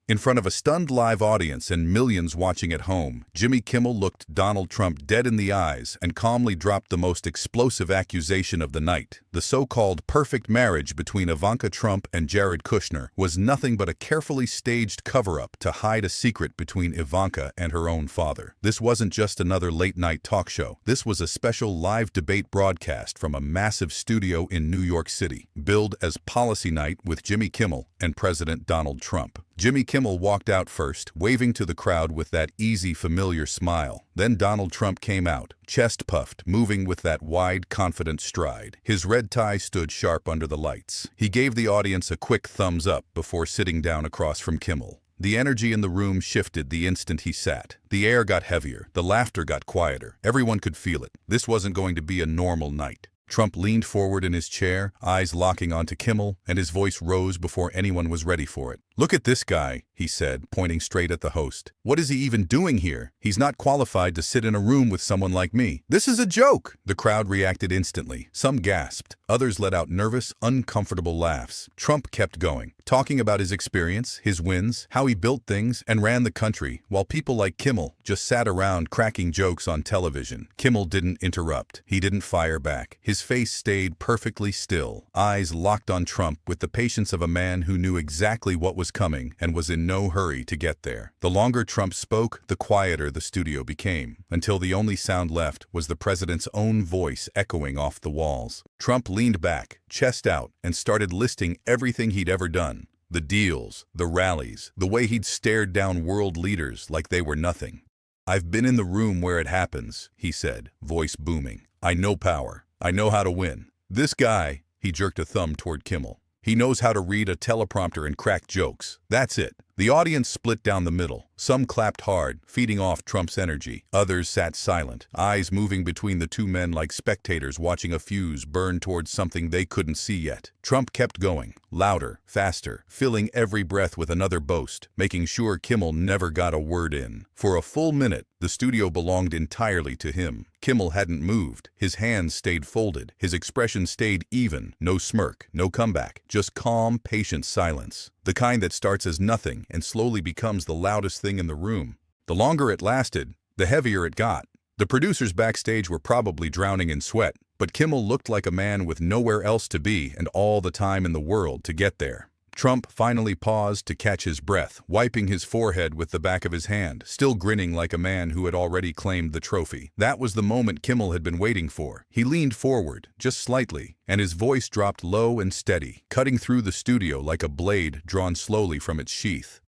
In front of a stunned live audience and millions watching at home, Jimmy Kimmel looked Donald Trump dead in the eyes and calmly dropped the most explosive accusation of the night. The so-called perfect marriage between Ivanka Trump and Jared Kushner was nothing but a carefully staged cover-up to hide a secret between Ivanka and her own father. This wasn't just another late-night talk show. This was a special live debate broadcast from a massive studio in New York City, billed as Policy Night with Jimmy Kimmel and President Donald Trump. Jimmy Kimmel walked out first, waving to the crowd with that easy, familiar smile. Then Donald Trump came out, chest puffed, moving with that wide, confident stride. His red tie stood sharp under the lights. He gave the audience a quick thumbs up before sitting down across from Kimmel. The energy in the room shifted the instant he sat. The air got heavier, the laughter got quieter. Everyone could feel it. This wasn't going to be a normal night. Trump leaned forward in his chair, eyes locking onto Kimmel, and his voice rose before anyone was ready for it. "Look at this guy," he said, pointing straight at the host. "What is he even doing here? He's not qualified to sit in a room with someone like me. This is a joke!" The crowd reacted instantly. Some gasped. Others let out nervous, uncomfortable laughs. Trump kept going, talking about his experience, his wins, how he built things, and ran the country, while people like Kimmel just sat around cracking jokes on television. Kimmel didn't interrupt. He didn't fire back. His face stayed perfectly still, eyes locked on Trump with the patience of a man who knew exactly what was coming and was in no hurry to get there. The longer Trump spoke, the quieter the studio became, until the only sound left was the president's own voice echoing off the walls. Trump leaned back, chest out, and started listing everything he'd ever done. The deals, the rallies, the way he'd stared down world leaders like they were nothing. "I've been in the room where it happens," he said, voice booming. "I know power. I know how to win. This guy," he jerked a thumb toward Kimmel, "he knows how to read a teleprompter and crack jokes. That's it." The audience split down the middle. Some clapped hard, feeding off Trump's energy. Others sat silent, eyes moving between the two men like spectators watching a fuse burn towards something they couldn't see yet. Trump kept going, louder, faster, filling every breath with another boast, making sure Kimmel never got a word in. For a full minute, the studio belonged entirely to him. Kimmel hadn't moved. His hands stayed folded. His expression stayed even. No smirk, no comeback, just calm, patient silence. The kind that starts as nothing and slowly becomes the loudest thing in the room. The longer it lasted, the heavier it got. The producers backstage were probably drowning in sweat, but Kimmel looked like a man with nowhere else to be and all the time in the world to get there. Trump finally paused to catch his breath, wiping his forehead with the back of his hand, still grinning like a man who had already claimed the trophy. That was the moment Kimmel had been waiting for. He leaned forward, just slightly, and his voice dropped low and steady, cutting through the studio like a blade drawn slowly from its sheath.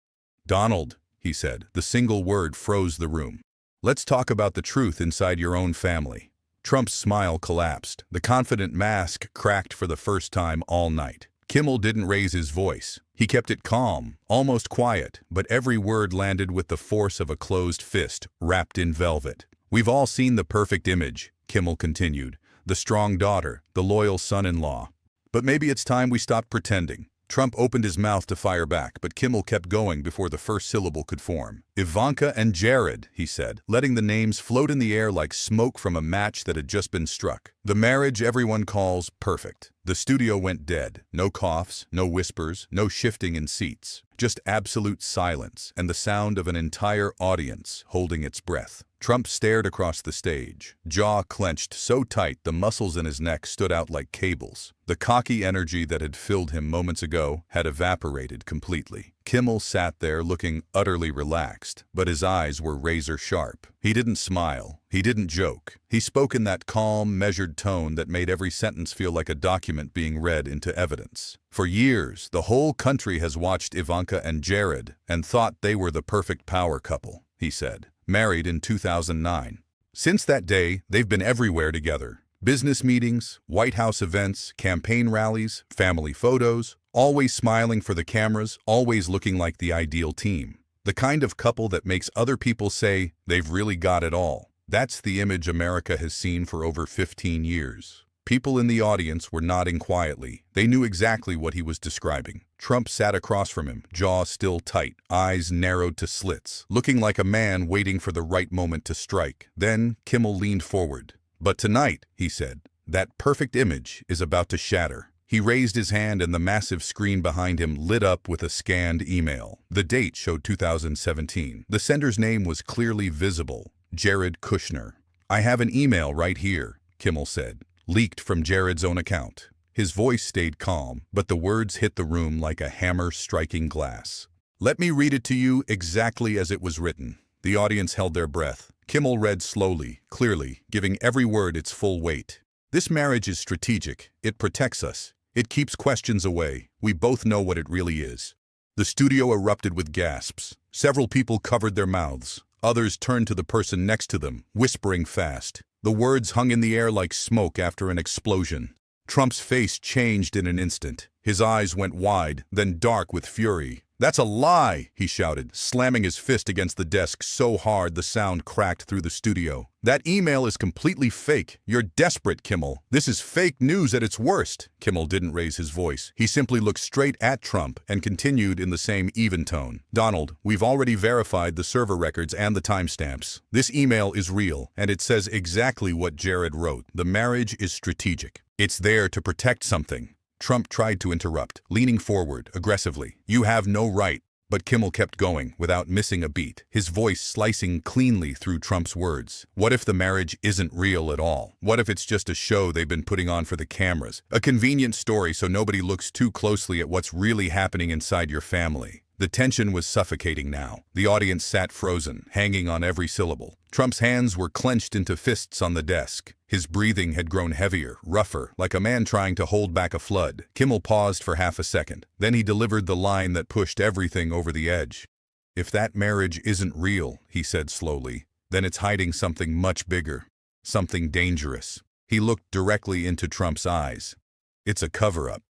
"Donald," he said. The single word froze the room. "Let's talk about the truth inside your own family." Trump's smile collapsed. The confident mask cracked for the first time all night. Kimmel didn't raise his voice. He kept it calm, almost quiet, but every word landed with the force of a closed fist wrapped in velvet. "We've all seen the perfect image," Kimmel continued. "The strong daughter, the loyal son-in-law. But maybe it's time we stopped pretending." Trump opened his mouth to fire back, but Kimmel kept going before the first syllable could form. "Ivanka and Jared," he said, letting the names float in the air like smoke from a match that had just been struck. "The marriage everyone calls perfect." The studio went dead. No coughs, no whispers, no shifting in seats. Just absolute silence and the sound of an entire audience holding its breath. Trump stared across the stage, jaw clenched so tight the muscles in his neck stood out like cables. The cocky energy that had filled him moments ago had evaporated completely. Kimmel sat there looking utterly relaxed, but his eyes were razor-sharp. He didn't smile. He didn't joke. He spoke in that calm, measured tone that made every sentence feel like a document being read into evidence. "For years, the whole country has watched Ivanka and Jared and thought they were the perfect power couple," he said. "Married in 2009. Since that day, they've been everywhere together. Business meetings, White House events, campaign rallies, family photos, always smiling for the cameras, always looking like the ideal team. The kind of couple that makes other people say they've really got it all. That's the image America has seen for over 15 years. People in the audience were nodding quietly. They knew exactly what he was describing. Trump sat across from him, jaw still tight, eyes narrowed to slits, looking like a man waiting for the right moment to strike. Then Kimmel leaned forward. "But tonight," he said, "that perfect image is about to shatter." He raised his hand and the massive screen behind him lit up with a scanned email. The date showed 2017. The sender's name was clearly visible, Jared Kushner. "I have an email right here," Kimmel said, leaked from Jared's own account. His voice stayed calm, but the words hit the room like a hammer striking glass. "Let me read it to you exactly as it was written." The audience held their breath. Kimmel read slowly, clearly, giving every word its full weight. "This marriage is strategic. It protects us. It keeps questions away. We both know what it really is." The studio erupted with gasps. Several people covered their mouths. Others turned to the person next to them, whispering fast. The words hung in the air like smoke after an explosion. Trump's face changed in an instant. His eyes went wide, then dark with fury. "That's a lie!" he shouted, slamming his fist against the desk so hard the sound cracked through the studio. "That email is completely fake. You're desperate, Kimmel. This is fake news at its worst." Kimmel didn't raise his voice. He simply looked straight at Trump and continued in the same even tone. "Donald, we've already verified the server records and the timestamps. This email is real, and it says exactly what Jared wrote. The marriage is strategic. It's there to protect something." Trump tried to interrupt, leaning forward aggressively. "You have no right." But Kimmel kept going, without missing a beat, his voice slicing cleanly through Trump's words. "What if the marriage isn't real at all? What if it's just a show they've been putting on for the cameras? A convenient story so nobody looks too closely at what's really happening inside your family?" The tension was suffocating now. The audience sat frozen, hanging on every syllable. Trump's hands were clenched into fists on the desk. His breathing had grown heavier, rougher, like a man trying to hold back a flood. Kimmel paused for half a second. Then he delivered the line that pushed everything over the edge. "If that marriage isn't real," he said slowly, "then it's hiding something much bigger, something dangerous." He looked directly into Trump's eyes. "It's a cover-up."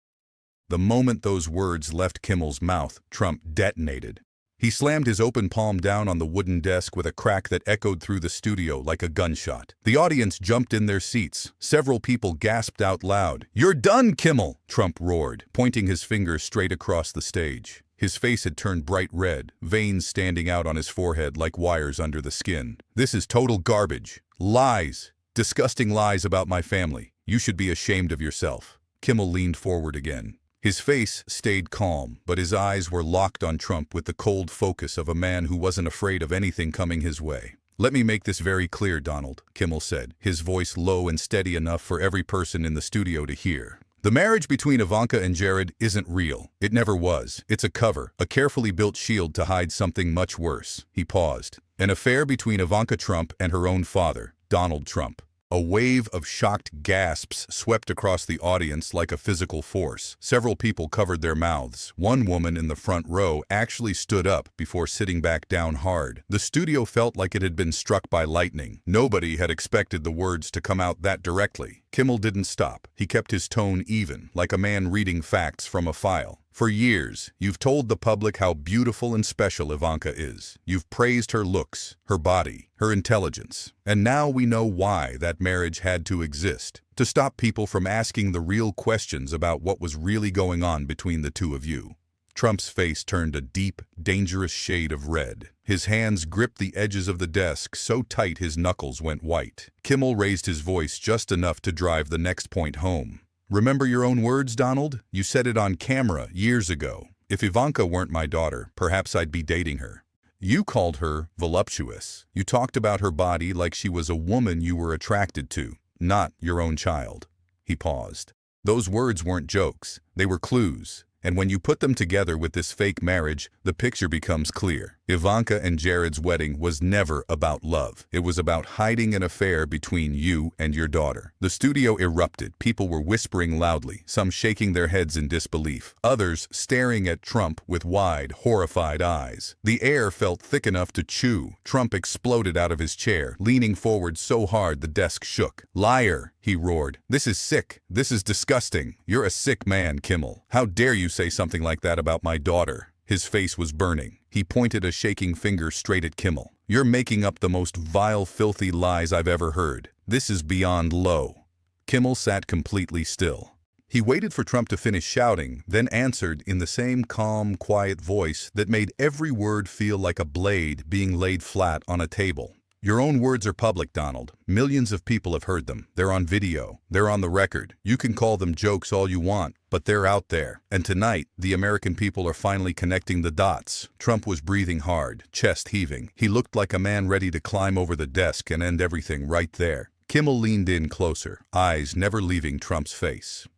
The moment those words left Kimmel's mouth, Trump detonated. He slammed his open palm down on the wooden desk with a crack that echoed through the studio like a gunshot. The audience jumped in their seats. Several people gasped out loud. "You're done, Kimmel!" Trump roared, pointing his finger straight across the stage. His face had turned bright red, veins standing out on his forehead like wires under the skin. "This is total garbage. Lies. Disgusting lies about my family. You should be ashamed of yourself." Kimmel leaned forward again. His face stayed calm, but his eyes were locked on Trump with the cold focus of a man who wasn't afraid of anything coming his way. "Let me make this very clear, Donald," Kimmel said, his voice low and steady enough for every person in the studio to hear. "The marriage between Ivanka and Jared isn't real. It never was. It's a cover, a carefully built shield to hide something much worse." He paused. "An affair between Ivanka Trump and her own father, Donald Trump." A wave of shocked gasps swept across the audience like a physical force. Several people covered their mouths. One woman in the front row actually stood up before sitting back down hard. The studio felt like it had been struck by lightning. Nobody had expected the words to come out that directly. Kimmel didn't stop. He kept his tone even, like a man reading facts from a file. "For years, you've told the public how beautiful and special Ivanka is. You've praised her looks, her body, her intelligence. And now we know why that marriage had to exist. To stop people from asking the real questions about what was really going on between the two of you." Trump's face turned a deep, dangerous shade of red. His hands gripped the edges of the desk so tight his knuckles went white. Kimmel raised his voice just enough to drive the next point home. "Remember your own words, Donald? You said it on camera years ago. If Ivanka weren't my daughter, perhaps I'd be dating her. You called her voluptuous. You talked about her body like she was a woman you were attracted to, not your own child." He paused. Those words weren't jokes. They were clues. And when you put them together with this fake marriage, the picture becomes clear. Ivanka and Jared's wedding was never about love. It was about hiding an affair between you and your daughter. The studio erupted. People were whispering loudly, some shaking their heads in disbelief, others staring at Trump with wide, horrified eyes. The air felt thick enough to chew. Trump exploded out of his chair, leaning forward so hard the desk shook. "Liar!" he roared. "This is sick. This is disgusting. You're a sick man, Kimmel. How dare you say something like that about my daughter?" His face was burning. He pointed a shaking finger straight at Kimmel. "You're making up the most vile, filthy lies I've ever heard. This is beyond low." Kimmel sat completely still. He waited for Trump to finish shouting, then answered in the same calm, quiet voice that made every word feel like a blade being laid flat on a table. Your own words are public, Donald. Millions of people have heard them. They're on video. They're on the record. You can call them jokes all you want, but they're out there. And tonight, the American people are finally connecting the dots. Trump was breathing hard, chest heaving. He looked like a man ready to climb over the desk and end everything right there. Kimmel leaned in closer, eyes never leaving Trump's face.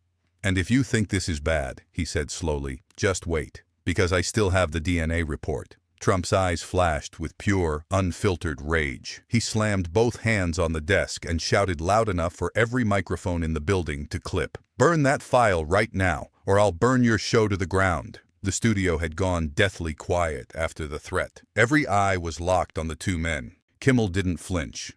"And if you think this is bad," he said slowly, "just wait, because I still have the DNA report." Trump's eyes flashed with pure, unfiltered rage. He slammed both hands on the desk and shouted loud enough for every microphone in the building to clip. "Burn that file right now, or I'll burn your show to the ground." The studio had gone deathly quiet after the threat. Every eye was locked on the two men. Kimmel didn't flinch.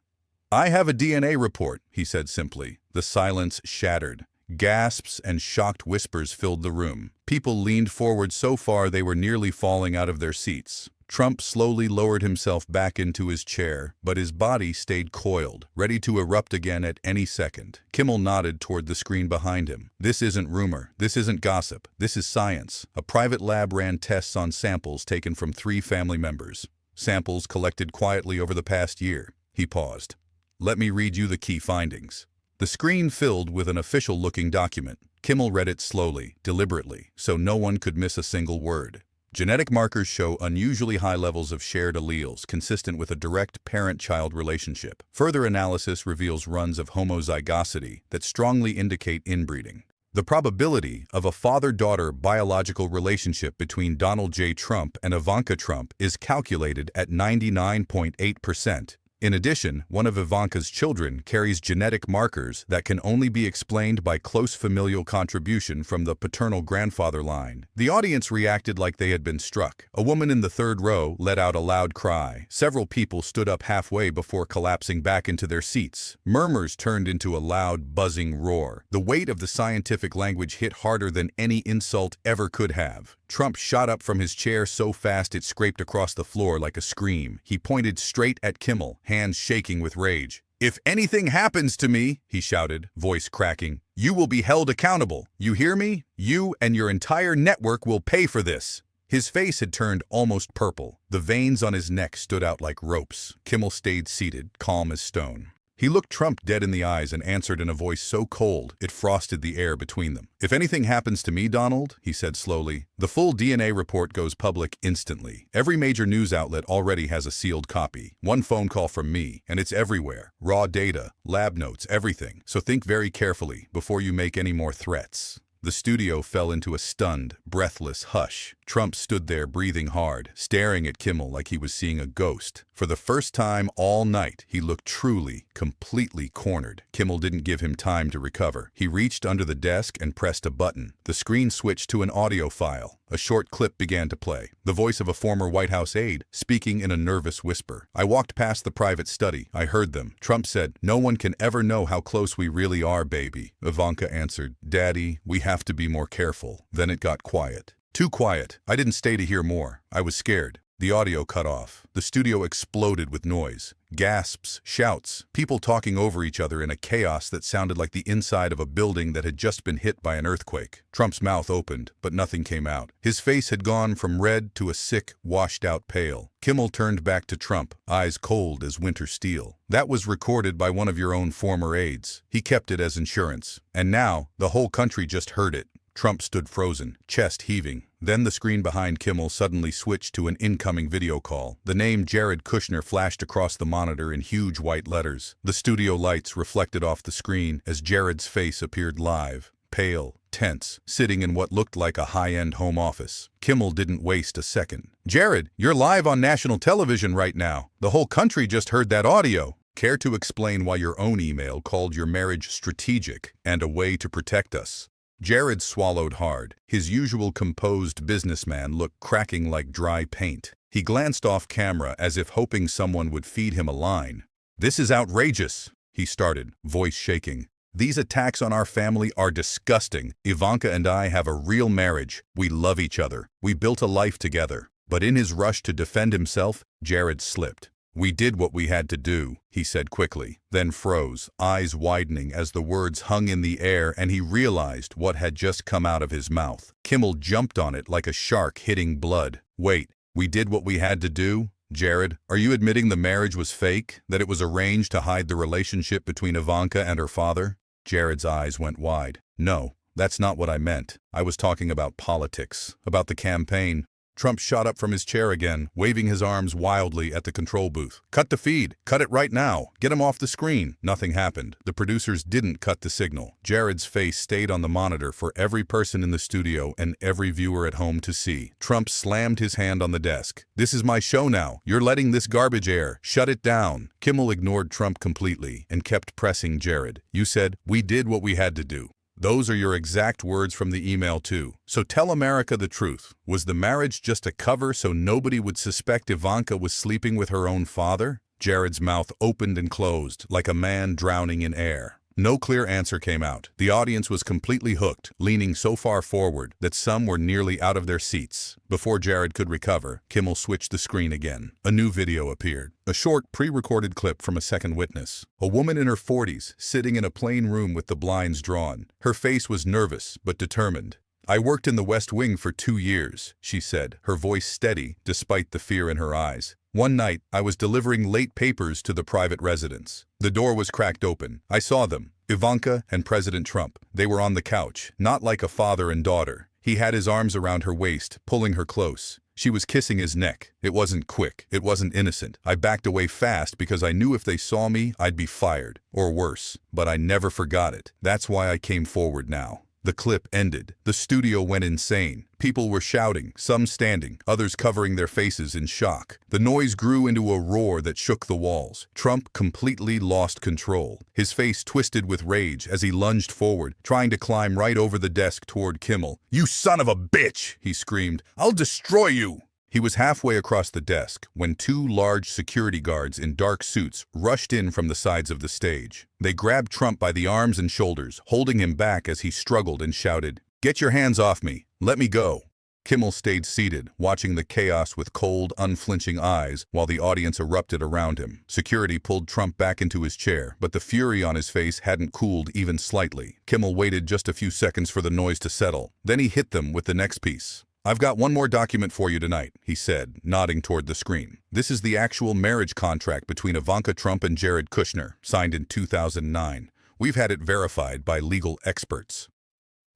"I have a DNA report," he said simply. The silence shattered. Gasps and shocked whispers filled the room. People leaned forward so far they were nearly falling out of their seats. Trump slowly lowered himself back into his chair, but his body stayed coiled, ready to erupt again at any second. Kimmel nodded toward the screen behind him. "This isn't rumor. This isn't gossip. This is science. A private lab ran tests on samples taken from 3 family members. Samples collected quietly over the past year." He paused. "Let me read you the key findings." The screen filled with an official-looking document. Kimmel read it slowly, deliberately, so no one could miss a single word. Genetic markers show unusually high levels of shared alleles, consistent with a direct parent-child relationship. Further analysis reveals runs of homozygosity that strongly indicate inbreeding. The probability of a father-daughter biological relationship between Donald J. Trump and Ivanka Trump is calculated at 99.8%. In addition, one of Ivanka's children carries genetic markers that can only be explained by close familial contribution from the paternal grandfather line. The audience reacted like they had been struck. A woman in the third row let out a loud cry. Several people stood up halfway before collapsing back into their seats. Murmurs turned into a loud, buzzing roar. The weight of the scientific language hit harder than any insult ever could have. Trump shot up from his chair so fast it scraped across the floor like a scream. He pointed straight at Kimmel, hands shaking with rage. "If anything happens to me," he shouted, voice cracking, "you will be held accountable. You hear me? You and your entire network will pay for this." His face had turned almost purple. The veins on his neck stood out like ropes. Kimmel stayed seated, calm as stone. He looked Trump dead in the eyes and answered in a voice so cold it frosted the air between them. "If anything happens to me, Donald," he said slowly, "the full DNA report goes public instantly. Every major news outlet already has a sealed copy. One phone call from me, and it's everywhere. Raw data, lab notes, everything. So think very carefully before you make any more threats." The studio fell into a stunned, breathless hush. Trump stood there breathing hard, staring at Kimmel like he was seeing a ghost. For the first time all night, he looked truly, completely cornered. Kimmel didn't give him time to recover. He reached under the desk and pressed a button. The screen switched to an audio file. A short clip began to play. The voice of a former White House aide, speaking in a nervous whisper. "I walked past the private study. I heard them. Trump said, 'No one can ever know how close we really are, baby.' Ivanka answered, 'Daddy, we have to be more careful.' Then it got quiet. Too quiet. I didn't stay to hear more. I was scared." The audio cut off. The studio exploded with noise. Gasps, shouts, people talking over each other in a chaos that sounded like the inside of a building that had just been hit by an earthquake. Trump's mouth opened, but nothing came out. His face had gone from red to a sick, washed-out pale. Kimmel turned back to Trump, eyes cold as winter steel. "That was recorded by one of your own former aides. He kept it as insurance. And now, the whole country just heard it." Trump stood frozen, chest heaving. Then the screen behind Kimmel suddenly switched to an incoming video call. The name Jared Kushner flashed across the monitor in huge white letters. The studio lights reflected off the screen as Jared's face appeared live, pale, tense, sitting in what looked like a high-end home office. Kimmel didn't waste a second. "Jared, you're live on national television right now. The whole country just heard that audio. Care to explain why your own email called your marriage strategic and a way to protect us?" Jared swallowed hard. His usual composed businessman looked cracking like dry paint. He glanced off camera as if hoping someone would feed him a line. "This is outrageous," he started, voice shaking. "These attacks on our family are disgusting. Ivanka and I have a real marriage. We love each other. We built a life together." But in his rush to defend himself, Jared slipped. "We did what we had to do," he said quickly, then froze, eyes widening as the words hung in the air and he realized what had just come out of his mouth. Kimmel jumped on it like a shark hitting blood. "Wait, we did what we had to do? Jared, are you admitting the marriage was fake, that it was arranged to hide the relationship between Ivanka and her father? Jared's eyes went wide. No, that's not what I meant. I was talking about politics, about the campaign. Trump shot up from his chair again, waving his arms wildly at the control booth. Cut the feed. Cut it right now. Get him off the screen. Nothing happened. The producers didn't cut the signal. Jared's face stayed on the monitor for every person in the studio and every viewer at home to see. Trump slammed his hand on the desk. This is my show now. You're letting this garbage air. Shut it down. Kimmel ignored Trump completely and kept pressing Jared. You said, we did what we had to do. Those are your exact words from the email too. So tell America the truth. Was the marriage just a cover so nobody would suspect Ivanka was sleeping with her own father? Jared's mouth opened and closed, like a man drowning in air. No clear answer came out. The audience was completely hooked, leaning so far forward that some were nearly out of their seats. Before Jared could recover, Kimmel switched the screen again. A new video appeared. A short, pre-recorded clip from a second witness. A woman in her 40s, sitting in a plain room with the blinds drawn. Her face was nervous, but determined. I worked in the West Wing for 2 years, she said, her voice steady despite the fear in her eyes. One night, I was delivering late papers to the private residence. The door was cracked open. I saw them, Ivanka and President Trump. They were on the couch, not like a father and daughter. He had his arms around her waist, pulling her close. She was kissing his neck. It wasn't quick. It wasn't innocent. I backed away fast because I knew if they saw me, I'd be fired. Or worse. But I never forgot it. That's why I came forward now. The clip ended. The studio went insane. People were shouting, some standing, others covering their faces in shock. The noise grew into a roar that shook the walls. Trump completely lost control. His face twisted with rage as he lunged forward, trying to climb right over the desk toward Kimmel. "You son of a bitch!" he screamed. "I'll destroy you!" He was halfway across the desk when 2 large security guards in dark suits rushed in from the sides of the stage. They grabbed Trump by the arms and shoulders, holding him back as he struggled and shouted, "Get your hands off me! Let me go!" Kimmel stayed seated, watching the chaos with cold, unflinching eyes while the audience erupted around him. Security pulled Trump back into his chair, but the fury on his face hadn't cooled even slightly. Kimmel waited just a few seconds for the noise to settle. Then he hit them with the next piece. "I've got one more document for you tonight," he said, nodding toward the screen. "This is the actual marriage contract between Ivanka Trump and Jared Kushner, signed in 2009. We've had it verified by legal experts."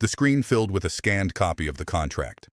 The screen filled with a scanned copy of the contract.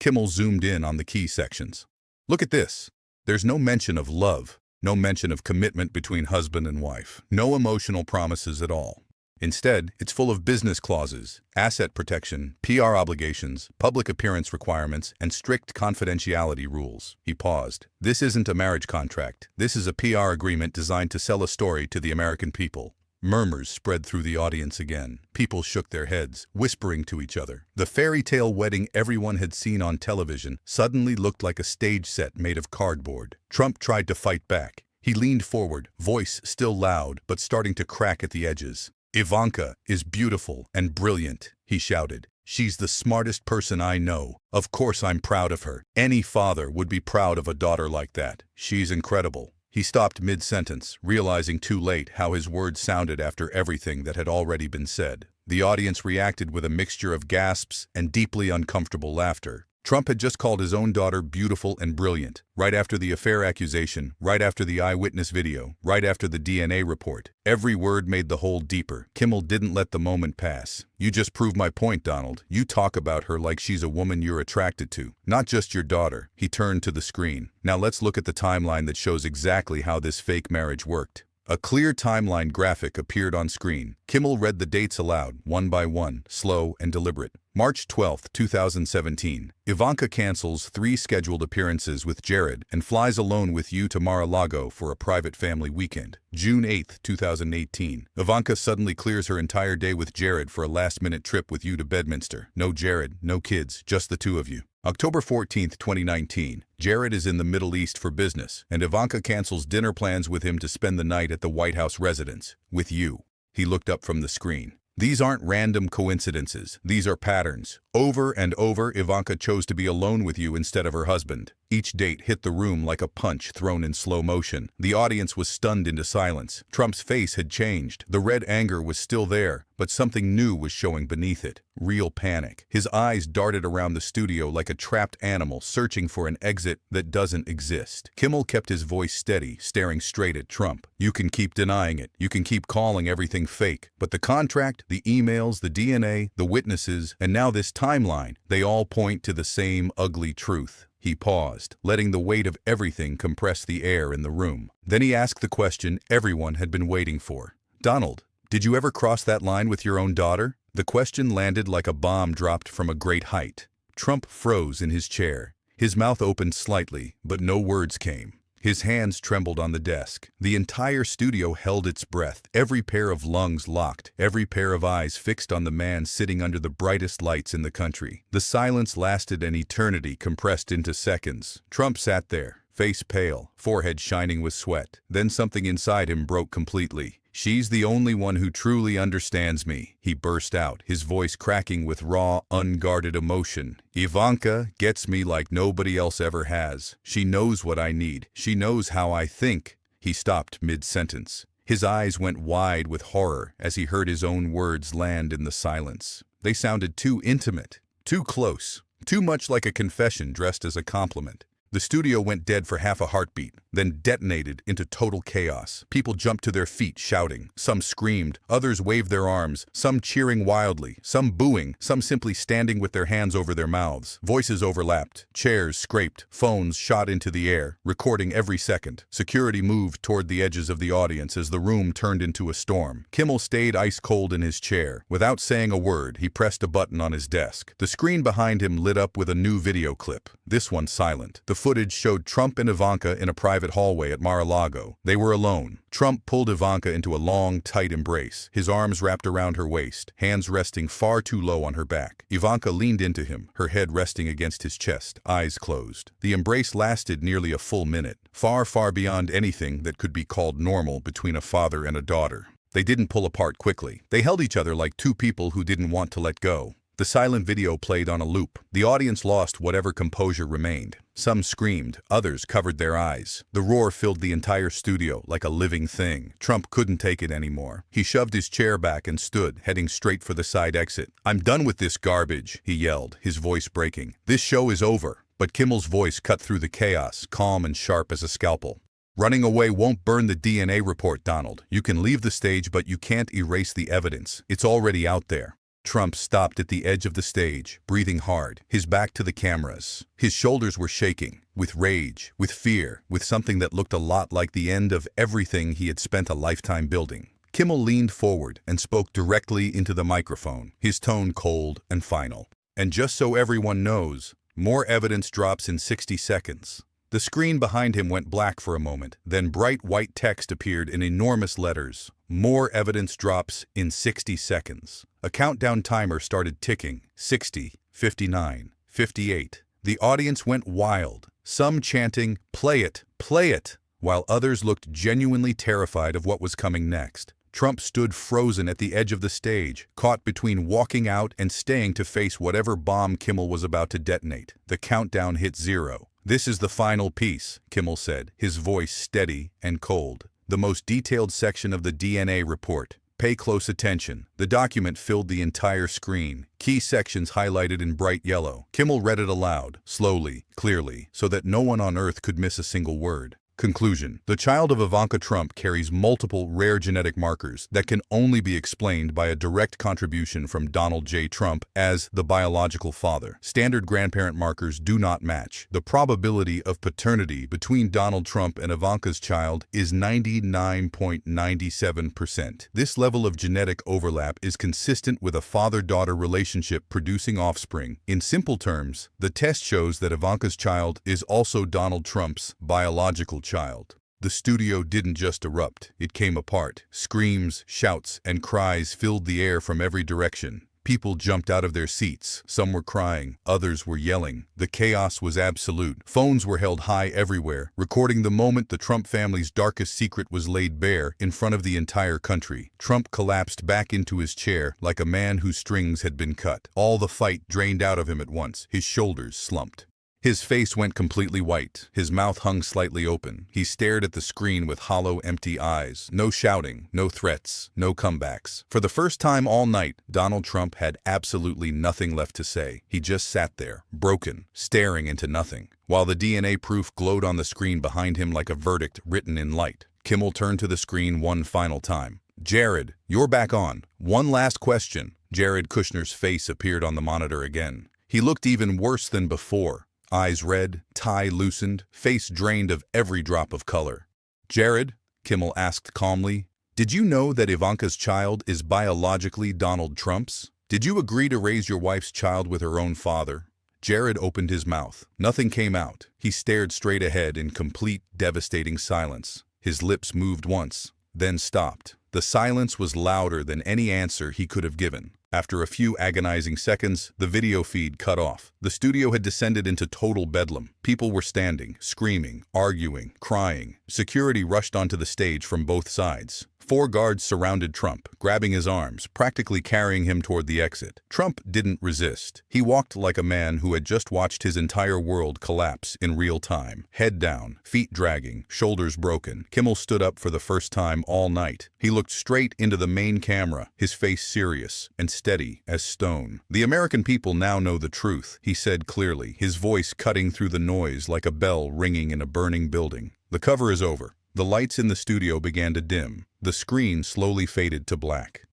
Kimmel zoomed in on the key sections. "Look at this. There's no mention of love, no mention of commitment between husband and wife, no emotional promises at all. Instead, it's full of business clauses, asset protection, PR obligations, public appearance requirements, and strict confidentiality rules." He paused. "This isn't a marriage contract. This is a PR agreement designed to sell a story to the American people." Murmurs spread through the audience again. People shook their heads, whispering to each other. The fairy tale wedding everyone had seen on television suddenly looked like a stage set made of cardboard. Trump tried to fight back. He leaned forward, voice still loud, but starting to crack at the edges. "Ivanka is beautiful and brilliant," he shouted. "She's the smartest person I know. Of course I'm proud of her. Any father would be proud of a daughter like that. She's incredible." He stopped mid-sentence, realizing too late how his words sounded after everything that had already been said. The audience reacted with a mixture of gasps and deeply uncomfortable laughter. Trump had just called his own daughter beautiful and brilliant, right after the affair accusation, right after the eyewitness video, right after the DNA report. Every word made the hole deeper. Kimmel didn't let the moment pass. "You just proved my point, Donald. You talk about her like she's a woman you're attracted to, not just your daughter." He turned to the screen. "Now let's look at the timeline that shows exactly how this fake marriage worked." A clear timeline graphic appeared on screen. Kimmel read the dates aloud, one by one, slow and deliberate. March 12, 2017. Ivanka cancels 3 scheduled appearances with Jared and flies alone with you to Mar-a-Lago for a private family weekend. June 8, 2018. Ivanka suddenly clears her entire day with Jared for a last-minute trip with you to Bedminster. No Jared, no kids, just the 2 of you. October 14, 2019. Jared is in the Middle East for business, and Ivanka cancels dinner plans with him to spend the night at the White House residence. With you. He looked up from the screen. "These aren't random coincidences. These are patterns. Over and over, Ivanka chose to be alone with you instead of her husband. Each date hit the room like a punch thrown in slow motion. The audience was stunned into silence. Trump's face had changed. The red anger was still there, but something new was showing beneath it. Real panic. His eyes darted around the studio like a trapped animal searching for an exit that doesn't exist. Kimmel kept his voice steady, staring straight at Trump. You can keep denying it. You can keep calling everything fake. But the contract, the emails, the DNA, the witnesses, and now this timeline, they all point to the same ugly truth. He paused, letting the weight of everything compress the air in the room. Then he asked the question everyone had been waiting for. Donald, did you ever cross that line with your own daughter? The question landed like a bomb dropped from a great height. Trump froze in his chair. His mouth opened slightly, but no words came. His hands trembled on the desk. The entire studio held its breath, every pair of lungs locked, every pair of eyes fixed on the man sitting under the brightest lights in the country. The silence lasted an eternity compressed into seconds. Trump sat there, face pale, forehead shining with sweat. Then something inside him broke completely. She's the only one who truly understands me, he burst out, his voice cracking with raw, unguarded emotion. Ivanka gets me like nobody else ever has. She knows what I need. She knows how I think. He stopped mid-sentence. His eyes went wide with horror as he heard his own words land in the silence. They sounded too intimate, too close, too much like a confession dressed as a compliment. The studio went dead for half a heartbeat, then detonated into total chaos. People jumped to their feet shouting. Some screamed, others waved their arms, some cheering wildly, some booing, some simply standing with their hands over their mouths. Voices overlapped, chairs scraped, phones shot into the air, recording every second. Security moved toward the edges of the audience as the room turned into a storm. Kimmel stayed ice-cold in his chair. Without saying a word, he pressed a button on his desk. The screen behind him lit up with a new video clip, this one silent. The footage showed Trump and Ivanka in a private hallway at Mar-a-Lago. They were alone. Trump pulled Ivanka into a long, tight embrace, his arms wrapped around her waist, hands resting far too low on her back. Ivanka leaned into him, her head resting against his chest, eyes closed. The embrace lasted nearly a full minute, far, far beyond anything that could be called normal between a father and a daughter. They didn't pull apart quickly. They held each other like two people who didn't want to let go. The silent video played on a loop. The audience lost whatever composure remained. Some screamed, others covered their eyes. The roar filled the entire studio like a living thing. Trump couldn't take it anymore. He shoved his chair back and stood, heading straight for the side exit. "I'm done with this garbage," he yelled, his voice breaking. "This show is over." But Kimmel's voice cut through the chaos, calm and sharp as a scalpel. "Running away won't burn the DNA report, Donald. You can leave the stage, but you can't erase the evidence. It's already out there." Trump stopped at the edge of the stage, breathing hard, his back to the cameras. His shoulders were shaking, with rage, with fear, with something that looked a lot like the end of everything he had spent a lifetime building. Kimmel leaned forward and spoke directly into the microphone, his tone cold and final. "And just so everyone knows, more evidence drops in 60 seconds. The screen behind him went black for a moment, then bright white text appeared in enormous letters. "More evidence drops in 60 seconds. A countdown timer started ticking. 60, 59, 58. The audience went wild, some chanting, "Play it, play it," while others looked genuinely terrified of what was coming next. Trump stood frozen at the edge of the stage, caught between walking out and staying to face whatever bomb Kimmel was about to detonate. The countdown hit 0. "This is the final piece," Kimmel said, his voice steady and cold. "The most detailed section of the DNA report. Pay close attention." The document filled the entire screen, key sections highlighted in bright yellow. Kimmel read it aloud, slowly, clearly, so that no one on earth could miss a single word. Conclusion. The child of Ivanka Trump carries multiple rare genetic markers that can only be explained by a direct contribution from Donald J. Trump as the biological father. Standard grandparent markers do not match. The probability of paternity between Donald Trump and Ivanka's child is 99.97%. This level of genetic overlap is consistent with a father-daughter relationship producing offspring. In simple terms, the test shows that Ivanka's child is also Donald Trump's biological child. The studio didn't just erupt, it came apart. Screams, shouts, and cries filled the air from every direction. People jumped out of their seats. Some were crying, others were yelling. The chaos was absolute. Phones were held high everywhere, recording the moment the Trump family's darkest secret was laid bare in front of the entire country. Trump collapsed back into his chair like a man whose strings had been cut. All the fight drained out of him at once. His shoulders slumped. His face went completely white. His mouth hung slightly open. He stared at the screen with hollow, empty eyes. No shouting, no threats, no comebacks. For the first time all night, Donald Trump had absolutely nothing left to say. He just sat there, broken, staring into nothing, while the DNA proof glowed on the screen behind him like a verdict written in light. Kimmel turned to the screen one final time. "Jared, you're back on. One last question." Jared Kushner's face appeared on the monitor again. He looked even worse than before. Eyes red, tie loosened, face drained of every drop of color. "Jared," Kimmel asked calmly, "did you know that Ivanka's child is biologically Donald Trump's? Did you agree to raise your wife's child with her own father?" Jared opened his mouth. Nothing came out. He stared straight ahead in complete, devastating silence. His lips moved once, then stopped. The silence was louder than any answer he could have given. After a few agonizing seconds, the video feed cut off. The studio had descended into total bedlam. People were standing, screaming, arguing, crying. Security rushed onto the stage from both sides. 4 guards surrounded Trump, grabbing his arms, practically carrying him toward the exit. Trump didn't resist. He walked like a man who had just watched his entire world collapse in real time. Head down, feet dragging, shoulders broken. Kimmel stood up for the first time all night. He looked straight into the main camera, his face serious and steady as stone. "The American people now know the truth," he said clearly, his voice cutting through the noise like a bell ringing in a burning building. "The cover is over." The lights in the studio began to dim. The screen slowly faded to black.